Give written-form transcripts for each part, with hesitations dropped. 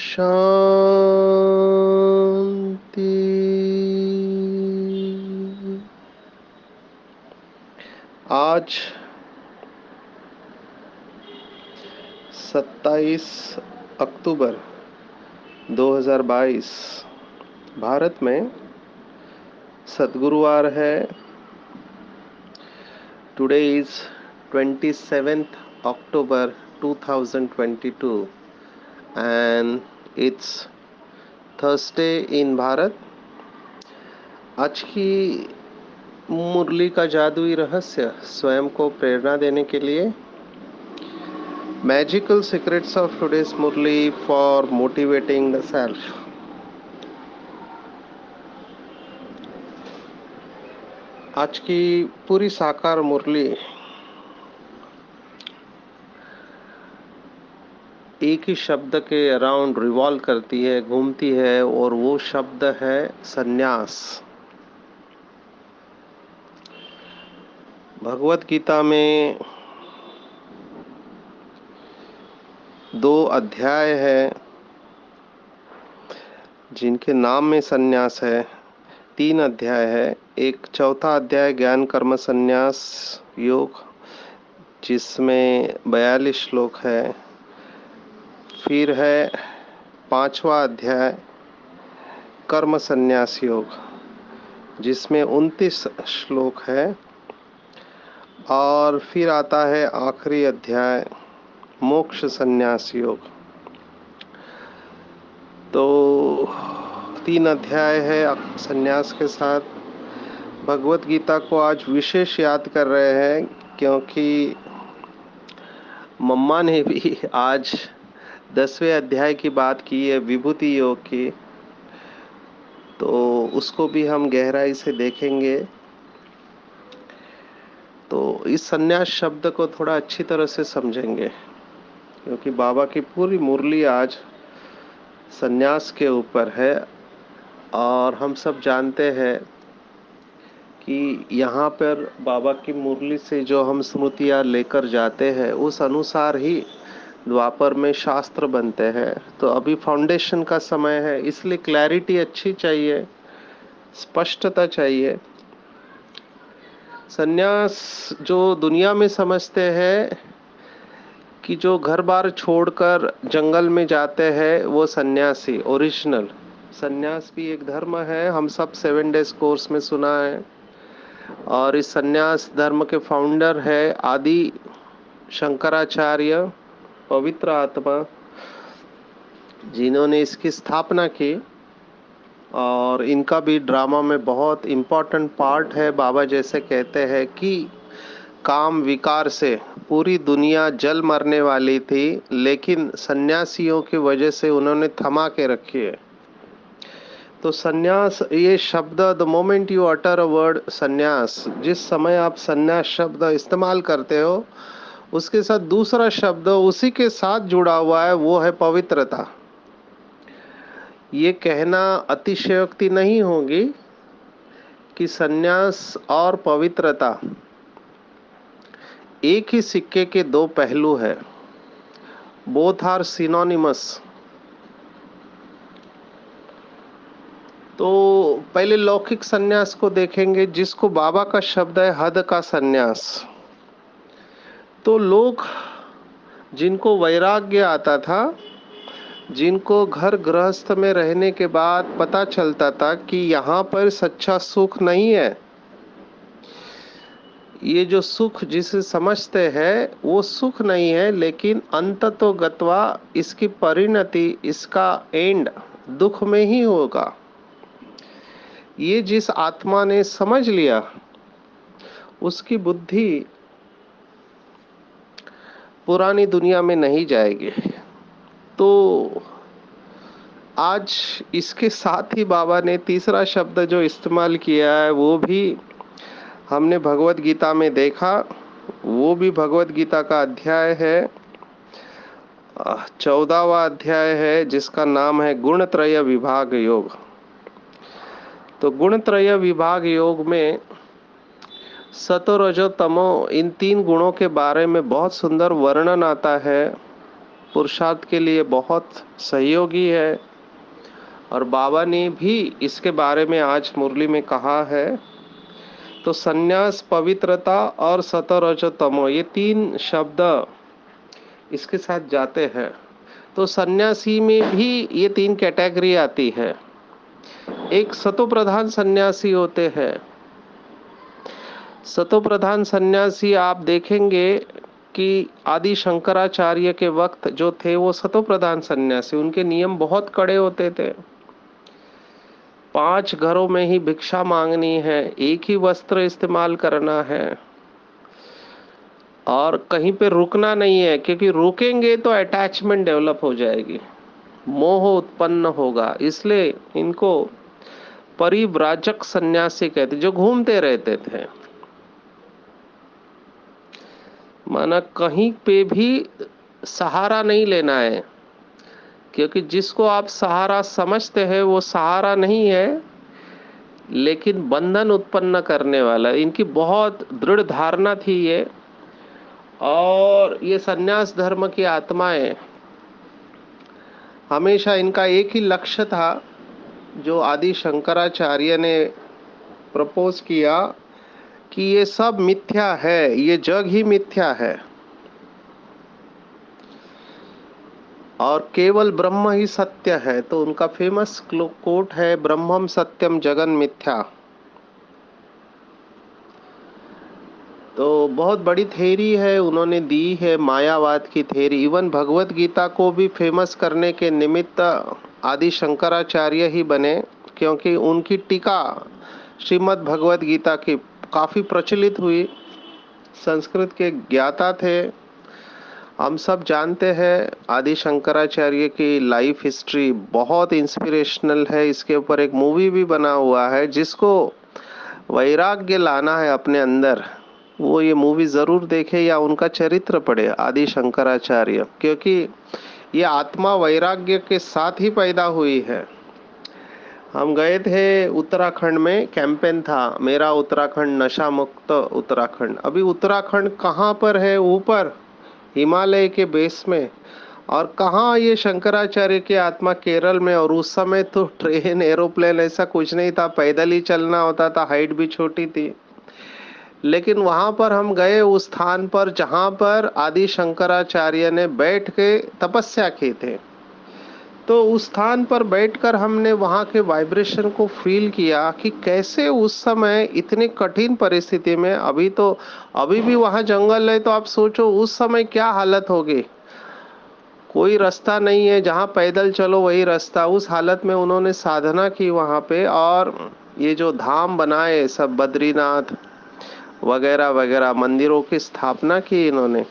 शांति। आज 27 अक्टूबर 2022 भारत में सद्गुरुवार है। Today is 27th October 2022 and it's Thursday in Bharat. आज की मुरली का जादुई रहस्य स्वयं को प्रेरणा देने के लिए magical secrets of today's Murli for motivating the self. आज की पूरी साकार मुरली एक ही शब्द के अराउंड रिवॉल्व करती है, घूमती है, और वो शब्द है संन्यास। भगवत गीता में 2 अध्याय है जिनके नाम में संन्यास है। 3 अध्याय है। एक चौथा अध्याय ज्ञान कर्म संन्यास योग जिसमें 42 श्लोक है। फिर है 5वां अध्याय कर्म संन्यास योग जिसमें 29 श्लोक है। और फिर आता है आखिरी अध्याय मोक्ष संन्यास योग। तो 3 अध्याय है संन्यास के साथ। भगवत गीता को आज विशेष याद कर रहे हैं क्योंकि मम्मा ने भी आज 10वें अध्याय की बात की है, विभूति योग की। तो उसको भी हम गहराई से देखेंगे। तो इस संन्यास शब्द को थोड़ा अच्छी तरह से समझेंगे क्योंकि बाबा की पूरी मुरली आज संन्यास के ऊपर है। और हम सब जानते हैं कि यहाँ पर बाबा की मुरली से जो हम स्मृतियाँ लेकर जाते हैं उस अनुसार ही द्वापर में शास्त्र बनते हैं। तो अभी फाउंडेशन का समय है, इसलिए क्लैरिटी अच्छी चाहिए, स्पष्टता चाहिए। संन्यास जो दुनिया में समझते हैं कि जो घर बार छोड़कर जंगल में जाते हैं वो सन्यासी, ओरिजिनल सन्यास भी एक धर्म है। हम सब 7 डेज कोर्स में सुना है। और इस सन्यास धर्म के फाउंडर है आदि शंकराचार्य, पवित्र आत्मा, जिन्होंने इसकी स्थापना की। और इनका भी ड्रामा में बहुत इम्पोर्टेंट पार्ट है। बाबा जैसे कहते हैं कि काम विकार से पूरी दुनिया जल मरने वाली थी, लेकिन सन्यासियों की वजह से उन्होंने थमा के रखी है। तो सन्यास ये शब्द, the moment you utter a word सन्यास, जिस समय आप सन्यास शब्द इस्तेमाल करते हो उसके साथ दूसरा शब्द उसी के साथ जुड़ा हुआ है, वो है पवित्रता। ये कहना अतिशयोक्ति नहीं होगी कि सन्यास और पवित्रता एक ही सिक्के के 2 पहलू है। Both are synonymous. तो पहले लौकिक सन्यास को देखेंगे जिसको बाबा का शब्द है हद का सन्यास। तो लोग जिनको वैराग्य आता था, जिनको घर गृहस्थ में रहने के बाद पता चलता था कि यहाँ पर सच्चा सुख नहीं है, ये जो सुख जिसे समझते हैं वो सुख नहीं है, लेकिन अंततो गत्वा इसकी परिणति, इसका एंड दुख में ही होगा। ये जिस आत्मा ने समझ लिया उसकी बुद्धि पुरानी दुनिया में नहीं जाएगी। तो आज इसके साथ ही बाबा ने तीसरा शब्द जो इस्तेमाल किया है वो भी हमने भगवत गीता में देखा। वो भी भगवत गीता का अध्याय है, 14वां अध्याय है, जिसका नाम है गुणत्रय विभाग योग। तो गुणत्रय विभाग योग में सतो रजो तमो इन तीन गुणों के बारे में बहुत सुंदर वर्णन आता है। पुरुषार्थ के लिए बहुत सहयोगी है और बाबा ने भी इसके बारे में आज मुरली में कहा है। तो संन्यास, पवित्रता और सतो रजो तमो ये तीन शब्द इसके साथ जाते हैं। तो सन्यासी में भी ये तीन कैटेगरी आती है। एक सतो प्रधान सन्यासी होते हैं। सतो प्रधान सन्यासी आप देखेंगे कि आदि शंकराचार्य के वक्त जो थे वो सतो प्रधान सन्यासी, उनके नियम बहुत कड़े होते थे। 5 घरों में ही भिक्षा मांगनी है, एक ही वस्त्र इस्तेमाल करना है और कहीं पे रुकना नहीं है, क्योंकि रुकेंगे तो अटैचमेंट डेवलप हो जाएगी, मोह उत्पन्न होगा। इसलिए इनको परिव्राजक सन्यासी कहते, जो घूमते रहते थे। माना कहीं पे भी सहारा नहीं लेना है, क्योंकि जिसको आप सहारा समझते हैं वो सहारा नहीं है, लेकिन बंधन उत्पन्न करने वाला। इनकी बहुत दृढ़ धारणा थी ये। और ये सन्यास धर्म की आत्माएं, हमेशा इनका एक ही लक्ष्य था जो आदि शंकराचार्य ने प्रपोज किया कि ये सब मिथ्या है, ये जग ही मिथ्या है और केवल ब्रह्म ही सत्य है। तो उनका फेमस कोट है, ब्रह्मम सत्यम जगन मिथ्या। तो बहुत बड़ी थेरी है उन्होंने दी है, मायावाद की थेरी। इवन भगवत गीता को भी फेमस करने के निमित्त आदि शंकराचार्य ही बने, क्योंकि उनकी टीका श्रीमद् भगवत गीता की काफी प्रचलित हुई। संस्कृत के ज्ञाता थे। हम सब जानते हैं आदि शंकराचार्य की लाइफ हिस्ट्री बहुत इंस्पिरेशनल है। इसके ऊपर एक मूवी भी बना हुआ है। जिसको वैराग्य लाना है अपने अंदर, वो ये मूवी जरूर देखे या उनका चरित्र पढ़े, आदि शंकराचार्य, क्योंकि ये आत्मा वैराग्य के साथ ही पैदा हुई है। हम गए थे उत्तराखंड में, कैंपेन था मेरा उत्तराखंड नशा मुक्त उत्तराखंड। अभी उत्तराखंड कहाँ पर है? ऊपर हिमालय के बेस में। और कहाँ ये शंकराचार्य की आत्मा? केरल में। और उस समय तो ट्रेन, एरोप्लेन ऐसा कुछ नहीं था, पैदल ही चलना होता था, हाइट भी छोटी थी। लेकिन वहां पर हम गए उस स्थान पर जहां पर आदि शंकराचार्य ने बैठ के तपस्या की थे। तो उस स्थान पर बैठकर हमने वहां के वाइब्रेशन को फील किया कि कैसे उस समय इतनी कठिन परिस्थिति में, अभी भी वहां जंगल है, तो आप सोचो उस समय क्या हालत होगी। कोई रास्ता नहीं है, जहां पैदल चलो वही रास्ता। उस हालत में उन्होंने साधना की वहां पे, और ये जो धाम बनाए सब, बद्रीनाथ वगैरह वगैरह मंदिरों की स्थापना की इन्होंने।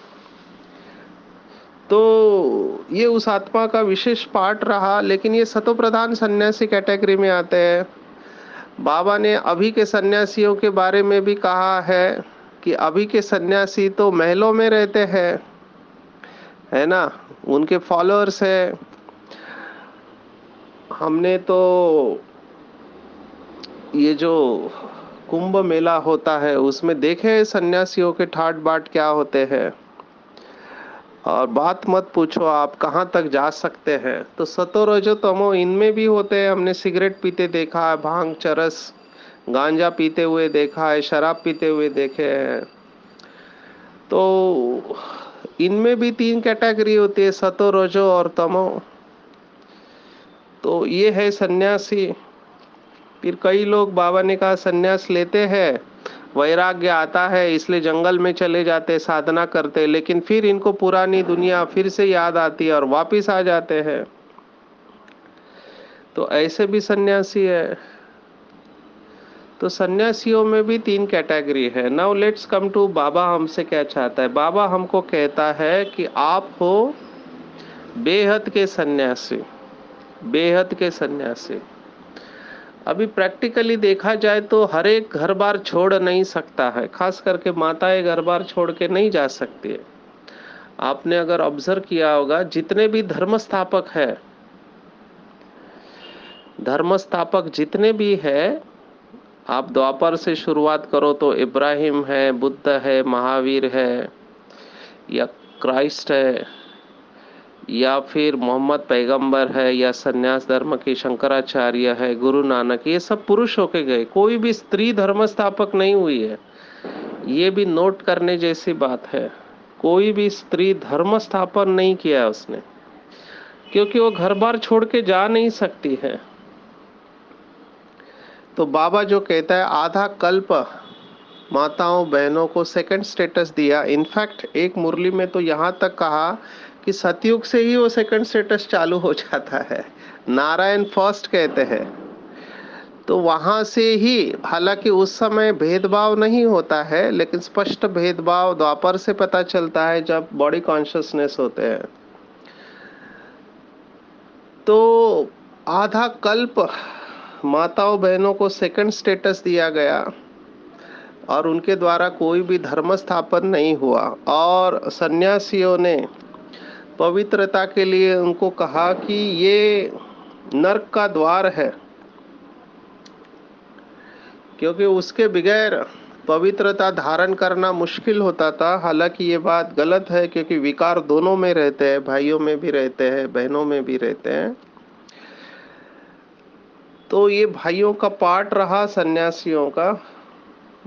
तो ये उस आत्मा का विशेष पार्ट रहा। लेकिन ये सतो प्रधान सन्यासी कैटेगरी में आते हैं। बाबा ने अभी के सन्यासियों के बारे में भी कहा है कि अभी के सन्यासी तो महलों में रहते हैं, है ना, उनके फॉलोअर्स है। हमने तो ये जो कुंभ मेला होता है उसमें देखे सन्यासियों के ठाट बाट क्या होते हैं। और बात मत पूछो, आप कहाँ तक जा सकते हैं। तो सतो रजो तमो इनमें भी होते हैं। हमने सिगरेट पीते देखा है, भांग चरस गांजा पीते हुए देखा है, शराब पीते हुए देखे हैं। तो इनमें भी तीन कैटेगरी होती है, सतो रजो और तमो। तो ये है सन्यासी। फिर कई लोग, बाबा ने कहा, सन्यास लेते हैं, वैराग्य आता है इसलिए जंगल में चले जाते, साधना करते, लेकिन फिर इनको पुरानी दुनिया फिर से याद आती है और वापिस आ जाते हैं। तो ऐसे भी सन्यासी है। तो सन्यासियों में भी तीन कैटेगरी है। नाउ लेट्स कम टू बाबा हमसे क्या चाहता है। बाबा हमको कहता है कि आप हो बेहद के सन्यासी। बेहद के सन्यासी। अभी प्रैक्टिकली देखा जाए तो हर एक घर बार छोड़ नहीं सकता है, खास करके माताएं घर बार छोड़ के नहीं जा सकती है। आपने अगर ऑब्जर्व किया होगा, जितने भी धर्म स्थापक है, धर्म स्थापक जितने भी है, आप द्वापर से शुरुआत करो तो इब्राहिम है, बुद्ध है, महावीर है, या क्राइस्ट है, या फिर मोहम्मद पैगंबर है, या सन्यास धर्म के शंकराचार्य है, गुरु नानक, ये सब पुरुष होके गए, कोई भी स्त्री धर्म स्थापक नहीं हुई है। ये भी नोट करने जैसी बात है। कोई भी स्त्री धर्म स्थापन नहीं किया उसने, क्योंकि वो घर बार छोड़ के जा नहीं सकती है। तो बाबा जो कहता है आधा कल्प माताओं बहनों को सेकंड स्टेटस दिया, इनफैक्ट एक मुरली में तो यहाँ तक कहा कि सतयुग से ही वो सेकंड स्टेटस चालू हो जाता है। नारायण फर्स्ट कहते हैं, तो वहां से ही, हालांकि उस समय भेदभाव नहीं होता है, लेकिन स्पष्ट भेदभाव द्वापर से पता चलता है जब बॉडी कॉन्शियसनेस होते हैं। तो आधा कल्प माताओं बहनों को सेकंड स्टेटस दिया गया और उनके द्वारा कोई भी धर्म स्थापन नहीं हुआ, और सन्यासियों ने पवित्रता के लिए उनको कहा कि ये नर्क का द्वार है, क्योंकि उसके बगैर पवित्रता धारण करना मुश्किल होता था। हालांकि ये बात गलत है, क्योंकि विकार दोनों में रहते हैं, भाइयों में भी रहते हैं, बहनों में भी रहते हैं। तो ये भाइयों का पार्ट रहा सन्यासियों का।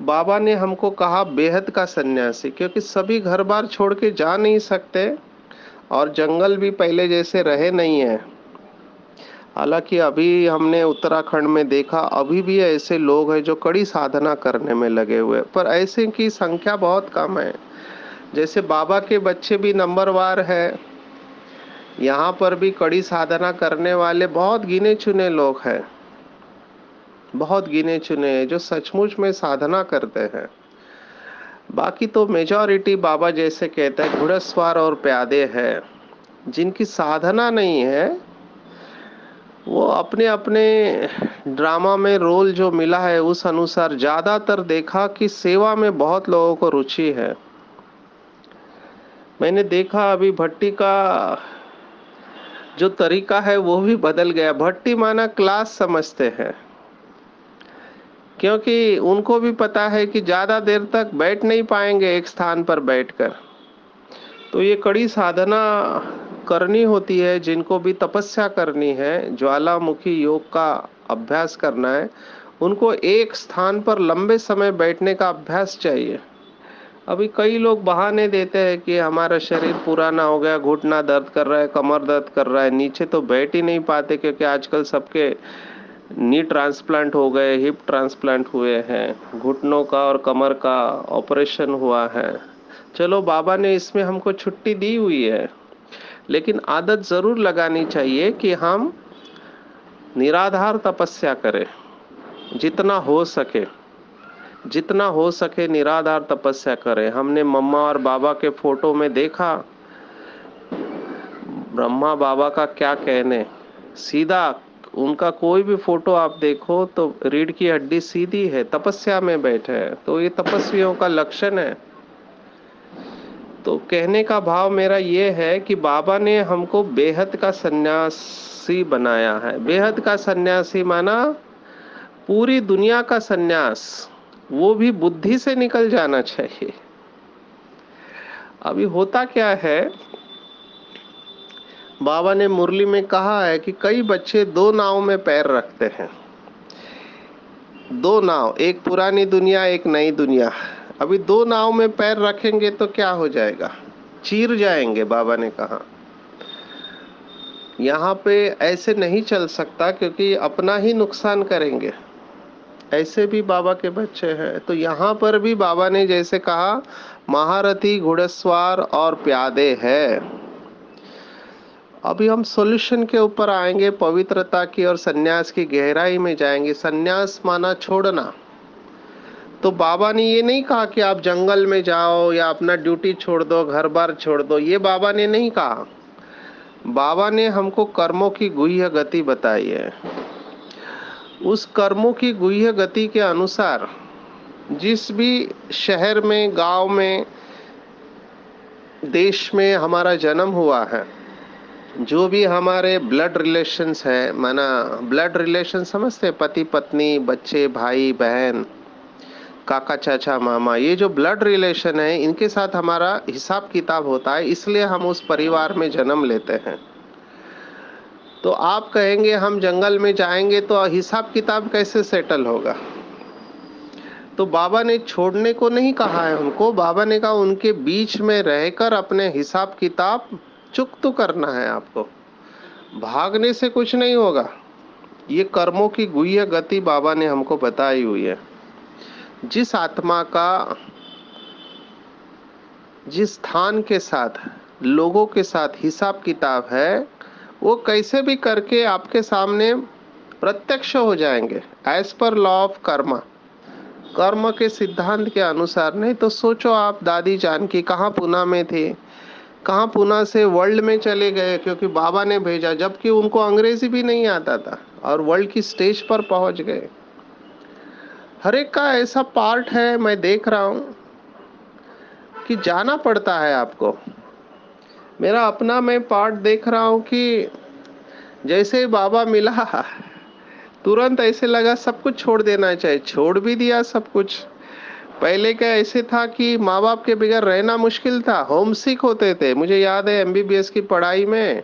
बाबा ने हमको कहा बेहद का सन्यासी, क्योंकि सभी घर बार छोड़ के जा नहीं सकते, और जंगल भी पहले जैसे रहे नहीं है। हालांकि अभी हमने उत्तराखंड में देखा, अभी भी ऐसे लोग हैं जो कड़ी साधना करने में लगे हुए, पर ऐसे की संख्या बहुत कम है। जैसे बाबा के बच्चे भी नंबरवार है, यहाँ पर भी कड़ी साधना करने वाले बहुत गिने चुने लोग हैं, बहुत गिने चुने हैं जो सचमुच में साधना करते हैं। बाकी तो मेजॉरिटी बाबा जैसे कहते हैं घुड़सवार और प्यादे हैं, जिनकी साधना नहीं है। वो अपने अपने ड्रामा में रोल जो मिला है उस अनुसार, ज्यादातर देखा कि सेवा में बहुत लोगों को रुचि है। मैंने देखा अभी भट्टी का जो तरीका है वो भी बदल गया। भट्टी माना क्लास समझते हैं, क्योंकि उनको भी पता है कि ज्यादा देर तक बैठ नहीं पाएंगे एक स्थान पर बैठकर। तो ये कड़ी साधना करनी होती है, जिनको भी तपस्या करनी है, ज्वालामुखी योग का अभ्यास करना है, उनको एक स्थान पर लंबे समय बैठने का अभ्यास चाहिए। अभी कई लोग बहाने देते हैं कि हमारा शरीर पुराना हो गया, घुटना दर्द कर रहा है, कमर दर्द कर रहा है, नीचे तो बैठ ही नहीं पाते, क्योंकि आजकल सबके नी ट्रांसप्लांट हो गए, हिप ट्रांसप्लांट हुए हैं, घुटनों का और कमर का ऑपरेशन हुआ है। चलो बाबा ने इसमें हमको छुट्टी दी हुई है, लेकिन आदत जरूर लगानी चाहिए कि हम निराधार तपस्या करें, जितना हो सके, जितना हो सके निराधार तपस्या करें। हमने मम्मा और बाबा के फोटो में देखा, ब्रह्मा बाबा का क्या कहने, सीधा उनका कोई भी फोटो आप देखो तो रीढ़ की हड्डी सीधी है, तपस्या में बैठे हैं। तो ये तपस्वियों का लक्षण है। तो कहने का भाव मेरा ये है कि बाबा ने हमको बेहद का सन्यासी बनाया है। बेहद का सन्यासी माना पूरी दुनिया का सन्यास, वो भी बुद्धि से निकल जाना चाहिए। अभी होता क्या है, बाबा ने मुरली में कहा है कि कई बच्चे दो नाव में पैर रखते हैं, दो नाव, एक पुरानी दुनिया एक नई दुनिया। अभी दो नाव में पैर रखेंगे तो क्या हो जाएगा, चीर जाएंगे। बाबा ने कहा यहाँ पे ऐसे नहीं चल सकता, क्योंकि अपना ही नुकसान करेंगे। ऐसे भी बाबा के बच्चे हैं। तो यहाँ पर भी बाबा ने जैसे कहा, महारथी घुड़सवार और प्यादे है। अभी हम सॉल्यूशन के ऊपर आएंगे, पवित्रता की और सन्यास की गहराई में जाएंगे। सन्यास माना छोड़ना। तो बाबा ने ये नहीं कहा कि आप जंगल में जाओ या अपना ड्यूटी छोड़ दो, घर बार छोड़ दो, ये बाबा ने नहीं कहा। बाबा ने हमको कर्मों की गुह्य गति बताई है। उस कर्मों की गुह्य गति के अनुसार जिस भी शहर में, गांव में, देश में हमारा जन्म हुआ है, जो भी हमारे ब्लड रिलेशंस है, माना ब्लड रिलेशन समझते, पति पत्नी, बच्चे, भाई बहन, काका चाचा मामा, ये जो ब्लड रिलेशन है, इनके साथ हमारा हिसाब किताब होता है, इसलिए हम उस परिवार में जन्म लेते हैं। तो आप कहेंगे हम जंगल में जाएंगे तो हिसाब किताब कैसे सेटल होगा? तो बाबा ने छोड़ने को नहीं कहा है उनको, बाबा ने कहा उनके बीच में रहकर अपने हिसाब किताब चुकता करना है आपको। भागने से कुछ नहीं होगा। ये कर्मों की गुह्य गति बाबा ने हमको बताई हुई है। जिस आत्मा का जिस स्थान के साथ, लोगों के साथ हिसाब किताब है, वो कैसे भी करके आपके सामने प्रत्यक्ष हो जाएंगे, as per law of Karma, कर्म के सिद्धांत के अनुसार। नहीं तो सोचो आप, दादी जानकी कहाँ पूना में थे, कहाँ पूना से वर्ल्ड में चले गए क्योंकि बाबा ने भेजा, जबकि उनको अंग्रेजी भी नहीं आता था, और वर्ल्ड की स्टेज पर पहुंच गए। हर एक का ऐसा पार्ट है, मैं देख रहा हूं कि जाना पड़ता है आपको। मेरा अपना मैं पार्ट देख रहा हूं कि जैसे ही बाबा मिला, तुरंत ऐसे लगा सब कुछ छोड़ देना चाहिए। छोड़ भी दिया सब कुछ। पहले क्या ऐसे था कि माँ बाप के बगैर रहना मुश्किल था, होम सिक होते थे। मुझे याद है एमबीबीएस की पढ़ाई में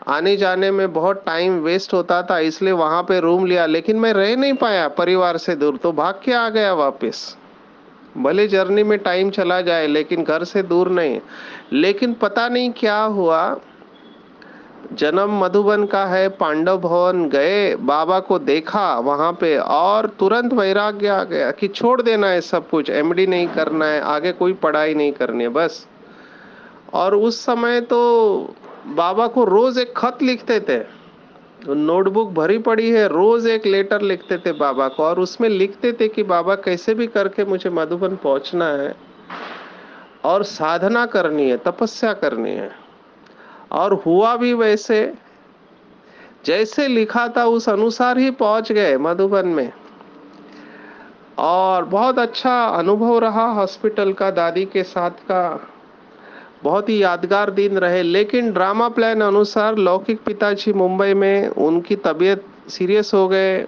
आने जाने में बहुत टाइम वेस्ट होता था, इसलिए वहां पे रूम लिया, लेकिन मैं रह नहीं पाया परिवार से दूर, तो भाग के आ गया वापस। भले जर्नी में टाइम चला जाए लेकिन घर से दूर नहीं। लेकिन पता नहीं क्या हुआ, जन्म मधुबन का है, पांडव भवन गए, बाबा को देखा वहां पे, और तुरंत वैराग्य आ गया कि छोड़ देना है सब कुछ, एमडी नहीं करना है, आगे कोई पढ़ाई नहीं करनी है बस। और उस समय तो बाबा को रोज एक खत लिखते थे, नोटबुक भरी पड़ी है, रोज एक लेटर लिखते थे बाबा को, और उसमें लिखते थे कि बाबा कैसे भी करके मुझे मधुबन पहुंचना है और साधना करनी है, तपस्या करनी है। और हुआ भी वैसे, जैसे लिखा था उस अनुसार ही पहुंच गए मधुबन में। और बहुत अच्छा अनुभव रहा हॉस्पिटल का, दादी के साथ का बहुत ही यादगार दिन रहे। लेकिन ड्रामा प्लान अनुसार लौकिक पिताजी मुंबई में, उनकी तबीयत सीरियस हो गए,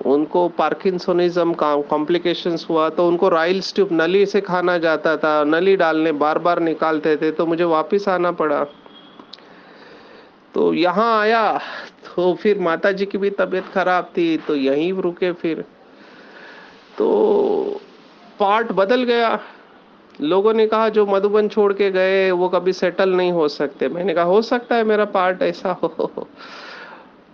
उनको पार्किंसोनिज्म का कॉम्प्लिकेशंस हुआ, तो उनको राइल्स ट्यूब नली से खाना जाता था, नली डालने बार बार निकालते थे, तो मुझे वापस आना पड़ा। तो यहाँ आया तो फिर माता जी की भी तबीयत खराब थी, तो यहीं रुके फिर। तो पार्ट बदल गया। लोगों ने कहा जो मधुबन छोड़ के गए वो कभी सेटल नहीं हो सकते। मैंने कहा हो सकता है मेरा पार्ट ऐसा हो।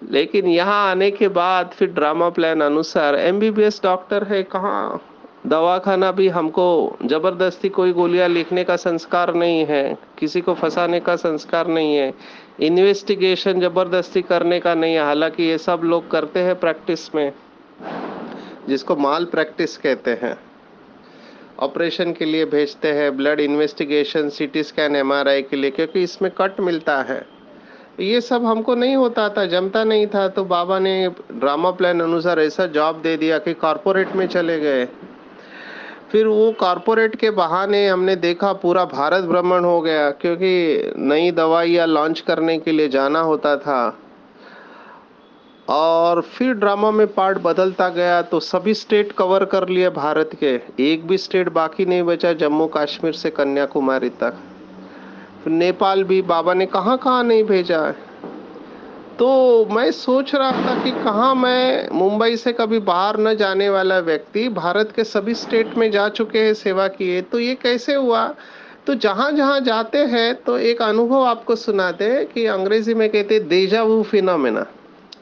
लेकिन यहाँ आने के बाद फिर ड्रामा प्लान अनुसार एमबीबीएस डॉक्टर है, कहाँ दवाखाना भी हमको जबरदस्ती कोई गोलियां लिखने का संस्कार नहीं है, किसी को फंसाने का संस्कार नहीं है, इन्वेस्टिगेशन जबरदस्ती करने का नहीं है। हालांकि ये सब लोग करते हैं प्रैक्टिस में, जिसको माल प्रैक्टिस कहते हैं। ऑपरेशन के लिए भेजते हैं, blood investigation, CT scan, MRI के लिए, क्योंकि इसमें कट मिलता है। ये सब हमको नहीं होता था, जमता नहीं था, तो बाबा ने ड्रामा प्लान अनुसार ऐसा जॉब दे दिया कि कॉरपोरेट में चले गए। फिर वो कॉरपोरेट के बहाने हमने देखा पूरा भारत भ्रमण हो गया, क्योंकि नई दवाइयाँ लॉन्च करने के लिए जाना होता था। और फिर ड्रामा में पार्ट बदलता गया, तो सभी स्टेट कवर कर लिए भारत के, एक भी स्टेट बाकी नहीं बचा, जम्मू कश्मीर से कन्याकुमारी तक। फिर नेपाल भी बाबा ने कहाँ कहाँ नहीं भेजा है। तो मैं सोच रहा था कि कहाँ, मैं मुंबई से कभी बाहर न जाने वाला व्यक्ति भारत के सभी स्टेट में जा चुके हैं, सेवा किए, तो ये कैसे हुआ? तो जहां जहां जाते हैं तो एक अनुभव आपको सुनाते हैं कि अंग्रेजी में कहते हैं डेजा वू फिनोमेना,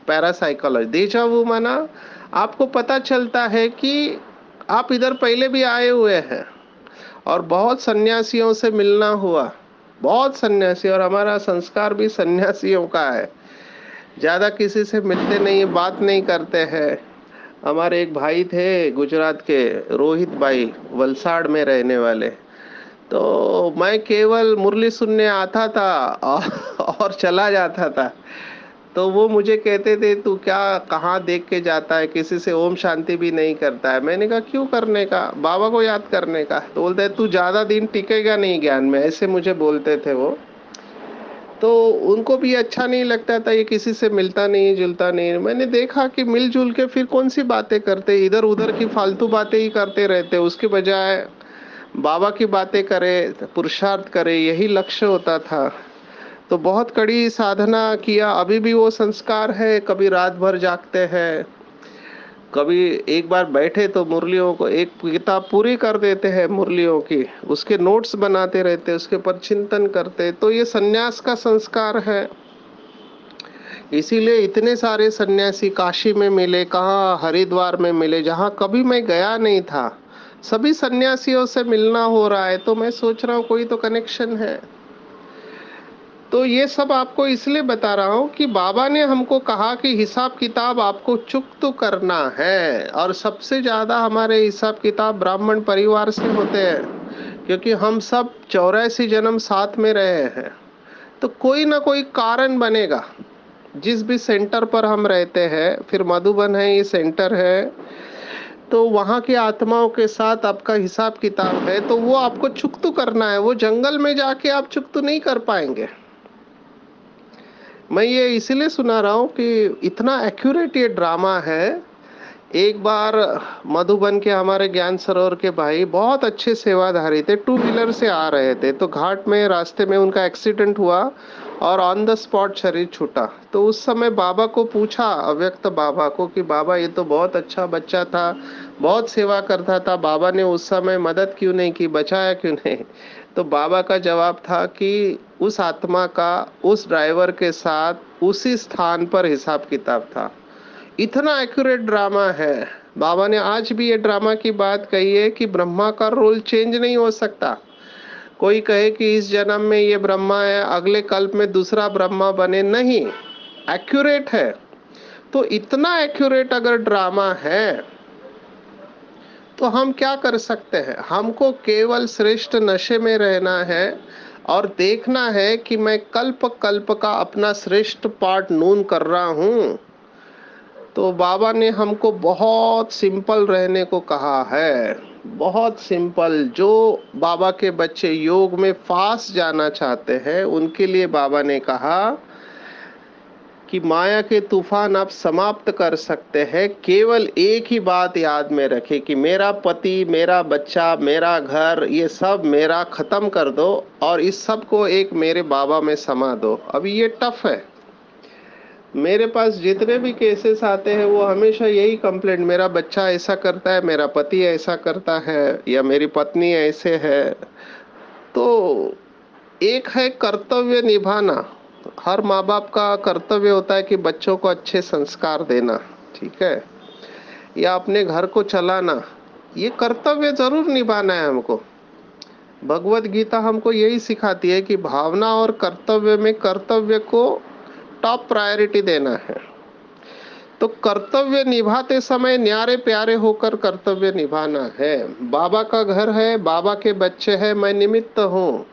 पैरासाइकोलॉजी। डेजा वू माना आपको पता चलता है कि आप इधर पहले भी आए हुए हैं, और बहुत सन्यासियों से मिलना हुआ, बहुत सन्यासी, और हमारा संस्कार भी सन्यासियों का है। ज्यादा किसी से मिलते नहीं, बात नहीं करते हैं। हमारे एक भाई थे गुजरात के, रोहित भाई, वलसाड़ में रहने वाले, तो मैं केवल मुरली सुनने आता था और चला जाता था। तो वो मुझे कहते थे, तू क्या कहाँ देख के जाता है, किसी से ओम शांति भी नहीं करता है। मैंने कहा क्यों करने का, बाबा को याद करने का। तो बोलते हैं तू ज्यादा दिन टिकेगा नहीं ज्ञान में, ऐसे मुझे बोलते थे वो। तो उनको भी अच्छा नहीं लगता था, ये किसी से मिलता नहीं जुलता नहीं। मैंने देखा कि मिलजुल के फिर कौन सी बातें करते, इधर उधर की फालतू बातें ही करते रहते, उसके बजाय बाबा की बातें करे, पुरुषार्थ करे, यही लक्ष्य होता था। तो बहुत कड़ी साधना किया, अभी भी वो संस्कार है। कभी रात भर जागते हैं, कभी एक बार बैठे तो मुरलियों को एक किताब पूरी कर देते हैं मुरलियों की, उसके नोट्स बनाते रहते, उसके पर चिंतन करते। तो ये सन्यास का संस्कार है। इसीलिए इतने सारे सन्यासी काशी में मिले, कहाँ हरिद्वार में मिले, जहाँ कभी मैं गया नहीं था। सभी सन्यासियों से मिलना हो रहा है, तो मैं सोच रहा हूँ कोई तो कनेक्शन है। तो ये सब आपको इसलिए बता रहा हूँ कि बाबा ने हमको कहा कि हिसाब किताब आपको चुकत करना है। और सबसे ज्यादा हमारे हिसाब किताब ब्राह्मण परिवार से होते हैं, क्योंकि हम सब 84 जन्म साथ में रहे हैं। तो कोई ना कोई कारण बनेगा। जिस भी सेंटर पर हम रहते हैं, फिर मधुबन है, ये सेंटर है, तो वहाँ की आत्माओं के साथ आपका हिसाब किताब है। तो वो आपको चुकतू करना है। वो जंगल में जाके आप चुकतू नहीं कर पाएंगे। मैं ये इसलिए सुना रहा हूँ कि इतना एक्यूरेट ये ड्रामा है। एक बार मधुबन के हमारे ज्ञान सरोवर के भाई बहुत अच्छे सेवाधारी थे, टू व्हीलर से आ रहे थे, तो घाट में रास्ते में उनका एक्सीडेंट हुआ और ऑन द स्पॉट शरीर छूटा। तो उस समय बाबा को पूछा, अव्यक्त बाबा को, कि बाबा ये तो बहुत अच्छा बच्चा था, बहुत सेवा करता था, बाबा ने उस समय मदद क्यों नहीं की, बचाया क्यों नहीं। तो बाबा का जवाब था कि उस आत्मा का उस ड्राइवर के साथ उसी स्थान पर हिसाब किताब था। इतना एक्यूरेट ड्रामा है। बाबा ने आज भी ये ड्रामा की बात कही है कि ब्रह्मा का रोल चेंज नहीं हो सकता। कोई कहे कि इस जन्म में ये ब्रह्मा है, अगले कल्प में दूसरा ब्रह्मा बने, नहीं, एक्यूरेट है। तो इतना एक्यूरेट अगर ड्रामा है, तो हम क्या कर सकते हैं। हमको केवल श्रेष्ठ नशे में रहना है और देखना है कि मैं कल्प कल्प का अपना श्रेष्ठ पार्ट नून कर रहा हूँ। तो बाबा ने हमको बहुत सिंपल रहने को कहा है, बहुत सिंपल। जो बाबा के बच्चे योग में फास्ट जाना चाहते हैं, उनके लिए बाबा ने कहा कि माया के तूफान आप समाप्त कर सकते हैं। केवल एक ही बात याद में रखें कि मेरा पति, मेरा बच्चा, मेरा घर, ये सब मेरा खत्म कर दो और इस सब को एक मेरे बाबा में समा दो। अभी ये टफ है। मेरे पास जितने भी केसेस आते हैं, वो हमेशा यही कंप्लेंट, मेरा बच्चा ऐसा करता है, मेरा पति ऐसा करता है, या मेरी पत्नी ऐसे है। तो एक है कर्तव्य निभाना। हर माँ बाप का कर्तव्य होता है कि बच्चों को अच्छे संस्कार देना, ठीक है, या अपने घर को चलाना। ये कर्तव्य जरूर निभाना है हमको। भगवत गीता हमको यही सिखाती है कि भावना और कर्तव्य में कर्तव्य को टॉप प्रायोरिटी देना है। तो कर्तव्य निभाते समय न्यारे प्यारे होकर कर्तव्य निभाना है। बाबा का घर है, बाबा के बच्चे हैं, मैं निमित्त हूँ।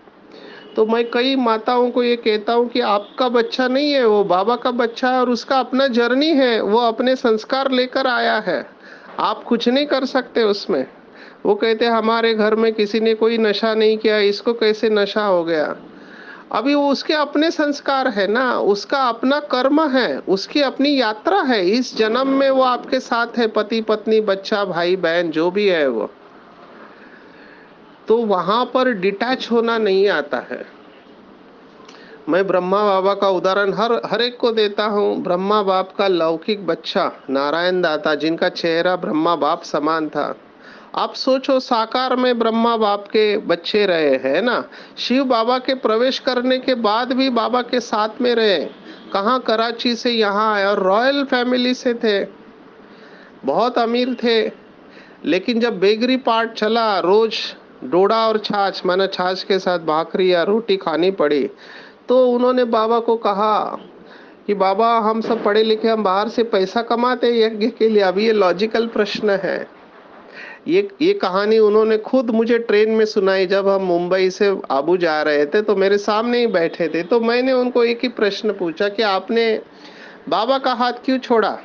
तो मैं कई माताओं को ये कहता हूँ कि आपका बच्चा नहीं है, वो बाबा का बच्चा है और उसका अपना जर्नी है, वो अपने संस्कार लेकर आया है। आप कुछ नहीं कर सकते उसमें। वो कहते हमारे घर में किसी ने कोई नशा नहीं किया, इसको कैसे नशा हो गया। अभी वो उसके अपने संस्कार है ना, उसका अपना कर्म है, उसकी अपनी यात्रा है। इस जन्म में वो आपके साथ है, पति पत्नी बच्चा भाई बहन जो भी है वो। तो वहां पर डिटैच होना नहीं आता है। मैं ब्रह्मा बाबा का उदाहरण हर एक को देता हूँ। ब्रह्मा बाप का लौकिक बच्चा नारायण दाता, जिनका चेहरा ब्रह्मा बाप समान था। आप सोचो, साकार में ब्रह्मा बाप के बच्चे रहे हैं ना। शिव बाबा के प्रवेश करने के बाद भी बाबा के साथ में रहे। कहाँ, कराची से यहाँ आए और रॉयल फैमिली से थे, बहुत अमीर थे। लेकिन जब बेगरी पार्ट चला, रोज डोडा और छाछ, माना छाछ के साथ भाकरी या रोटी खानी पड़ी, तो उन्होंने बाबा को कहा कि बाबा हम सब पढ़े लिखे, हम बाहर से पैसा कमाते हैं यज्ञ के लिए। अब ये लॉजिकल प्रश्न है। ये कहानी उन्होंने खुद मुझे ट्रेन में सुनाई। जब हम मुंबई से आबू जा रहे थे तो मेरे सामने ही बैठे थे, तो मैंने उनको एक ही प्रश्न पूछा कि आपने बाबा का हाथ क्यों छोड़ा?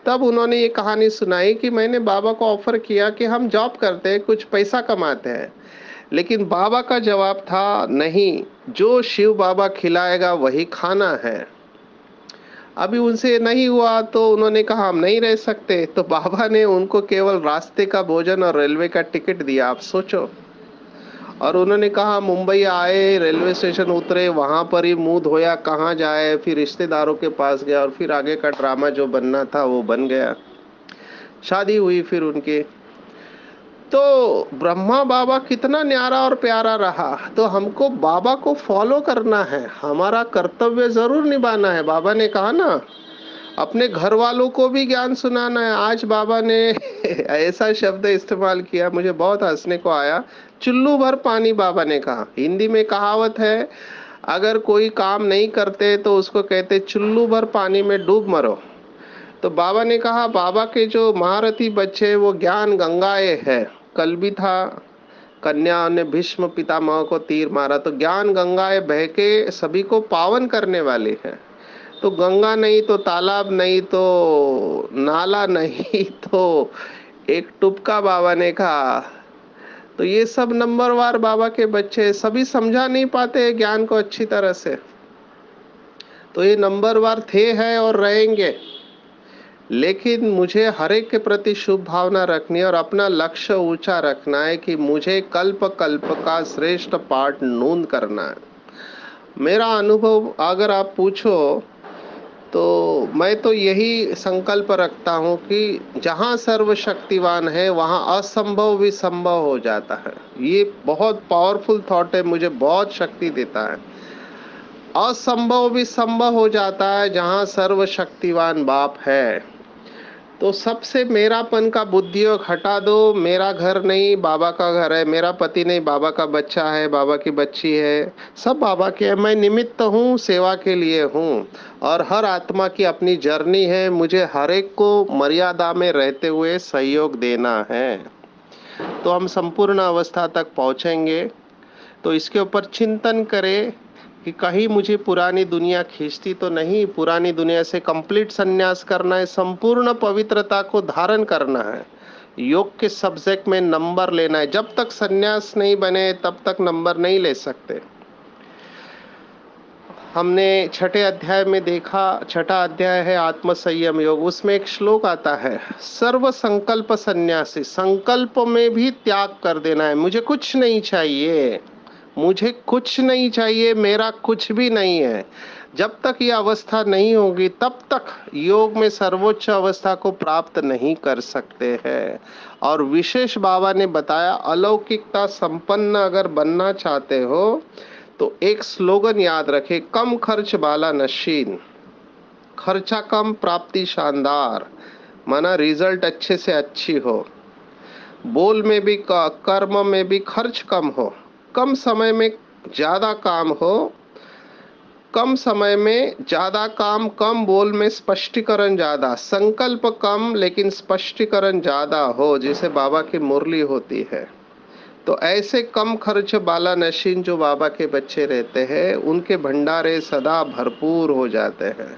तब उन्होंने ये कहानी सुनाई कि मैंने बाबा को ऑफर किया कि हम जॉब करते हैं, कुछ पैसा कमाते हैं, लेकिन बाबा का जवाब था नहीं, जो शिव बाबा खिलाएगा वही खाना है। अभी उनसे नहीं हुआ तो उन्होंने कहा हम नहीं रह सकते, तो बाबा ने उनको केवल रास्ते का भोजन और रेलवे का टिकट दिया। आप सोचो। और उन्होंने कहा मुंबई आए, रेलवे स्टेशन उतरे, वहां पर ही मुंह धोया, कहाँ जाए, फिर रिश्तेदारों के पास गया और फिर आगे का ड्रामा जो बनना था वो बन गया। शादी हुई फिर उनकी। तो ब्रह्मा बाबा कितना न्यारा और प्यारा रहा। तो हमको बाबा को फॉलो करना है, हमारा कर्तव्य जरूर निभाना है। बाबा ने कहा ना, अपने घर वालों को भी ज्ञान सुनाना है। आज बाबा ने ऐसा शब्द इस्तेमाल किया, मुझे बहुत हंसने को आया। चुल्लू भर पानी बाबा ने कहा। हिंदी में कहावत है, अगर कोई काम नहीं करते तो उसको कहते चुल्लू भर पानी में डूब मरो। तो बाबा ने कहा बाबा के जो महारथी बच्चे वो ज्ञान गंगाए है। कल भी था, कन्या ने भीष्म पितामह को तीर मारा, तो ज्ञान गंगाए बह के सभी को पावन करने वाले हैं। तो गंगा नहीं तो तालाब नहीं तो नाला नहीं तो एक टुपका बाबा ने कहा। तो ये सब नंबरवार बाबा के बच्चे सभी समझा नहीं पाते ज्ञान को अच्छी तरह से। तो ये नंबरवार थे, हैं और रहेंगे। लेकिन मुझे हर एक के प्रति शुभ भावना रखनी है और अपना लक्ष्य ऊंचा रखना है कि मुझे कल्प कल्प का श्रेष्ठ पाठ नून करना है। मेरा अनुभव अगर आप पूछो तो मैं तो यही संकल्प रखता हूँ कि जहाँ सर्वशक्तिवान है वहाँ असंभव भी संभव हो जाता है। ये बहुत पावरफुल थॉट है, मुझे बहुत शक्ति देता है। असंभव भी संभव हो जाता है जहाँ सर्वशक्तिवान बाप है। तो सबसे मेरापन का बुद्धियोग हटा दो। मेरा घर नहीं बाबा का घर है, मेरा पति नहीं बाबा का बच्चा है, बाबा की बच्ची है, सब बाबा के है। मैं निमित्त हूँ, सेवा के लिए हूँ। और हर आत्मा की अपनी जर्नी है, मुझे हर एक को मर्यादा में रहते हुए सहयोग देना है। तो हम संपूर्ण अवस्था तक पहुँचेंगे। तो इसके ऊपर चिंतन करें कि कहीं मुझे पुरानी दुनिया खींचती तो नहीं। पुरानी दुनिया से कंप्लीट संन्यास करना है, संपूर्ण पवित्रता को धारण करना है। योग के सब्जेक्ट में नंबर लेना है। जब तक संन्यास नहीं बने तब तक नंबर नहीं ले सकते। हमने छठे अध्याय में देखा, छठा अध्याय है आत्म संयम योग, उसमें एक श्लोक आता है, सर्व संकल्प संन्यासी। संकल्प में भी त्याग कर देना है। मुझे कुछ नहीं चाहिए, मुझे कुछ नहीं चाहिए, मेरा कुछ भी नहीं है। जब तक ये अवस्था नहीं होगी तब तक योग में सर्वोच्च अवस्था को प्राप्त नहीं कर सकते हैं। और विशेष बाबा ने बताया, अलौकिकता संपन्न अगर बनना चाहते हो तो एक स्लोगन याद रखे, कम खर्च वाला नशीन। खर्चा कम, प्राप्ति शानदार, माना रिजल्ट अच्छे से अच्छी हो। बोल में भी, कर्म में भी खर्च कम हो, कम समय में ज्यादा काम हो, कम समय में ज्यादा काम, कम बोल में स्पष्टीकरण ज्यादा, संकल्प कम लेकिन स्पष्टीकरण ज्यादा हो, जैसे बाबा की मुरली होती है। तो ऐसे कम खर्च बाला नशीन जो बाबा के बच्चे रहते हैं, उनके भंडारे सदा भरपूर हो जाते हैं।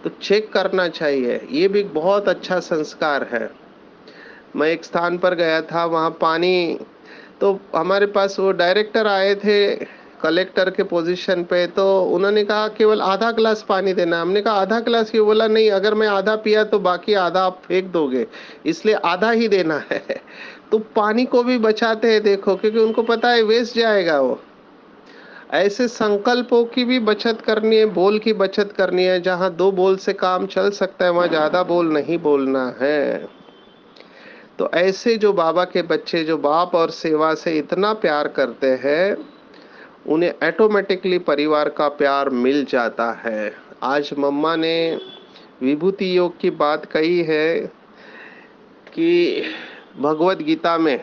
तो चेक करना चाहिए, ये भी बहुत अच्छा संस्कार है। मैं एक स्थान पर गया था, वहाँ पानी, तो हमारे पास वो डायरेक्टर आए थे कलेक्टर के पोजीशन पे, तो उन्होंने कहा केवल आधा गिलास पानी देना। हमने कहा आधा गिलास क्यों? बोला नहीं, अगर मैं आधा पिया तो बाकी आधा आप फेंक दोगे, इसलिए आधा ही देना है। तो पानी को भी बचाते हैं देखो, क्योंकि उनको पता है वेस्ट जाएगा वो। ऐसे संकल्पों की भी बचत करनी है, बोल की बचत करनी है। जहाँ दो बोल से काम चल सकता है वहां ज्यादा बोल नहीं बोलना है। तो ऐसे जो बाबा के बच्चे जो बाप और सेवा से इतना प्यार करते हैं, उन्हें ऑटोमेटिकली परिवार का प्यार मिल जाता है। आज मम्मा ने विभूति योग की बात कही है कि भगवत गीता में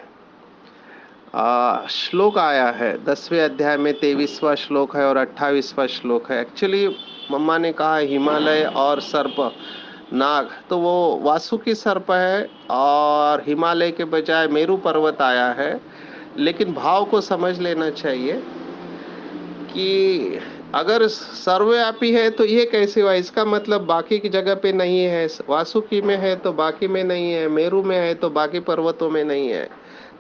श्लोक आया है, 10वें अध्याय में 23वां श्लोक है और 28वां श्लोक है। एक्चुअली मम्मा ने कहा हिमालय और सर्प, नाग तो वो वासुकी सर्प है और हिमालय के बजाय मेरू पर्वत आया है। लेकिन भाव को समझ लेना चाहिए कि अगर सर्वव्यापी है तो ये कैसे हुआ? इसका मतलब बाकी की जगह पे नहीं है। वासुकी में है तो बाकी में नहीं है, मेरू में है तो बाकी पर्वतों में नहीं है।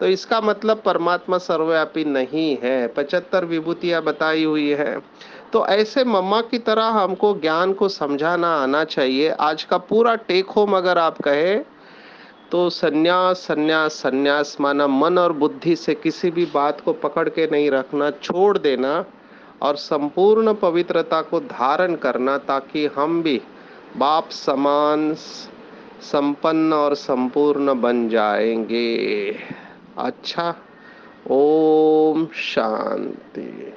तो इसका मतलब परमात्मा सर्वव्यापी नहीं है। 75 विभूतियां बताई हुई है। तो ऐसे मम्मा की तरह हमको ज्ञान को समझाना आना चाहिए। आज का पूरा टेक होम अगर आप कहे तो संन्यास संन्यास संन्यास माना मन और बुद्धि से किसी भी बात को पकड़ के नहीं रखना, छोड़ देना और संपूर्ण पवित्रता को धारण करना, ताकि हम भी बाप समान संपन्न और संपूर्ण बन जाएंगे। अच्छा, ओम शांति।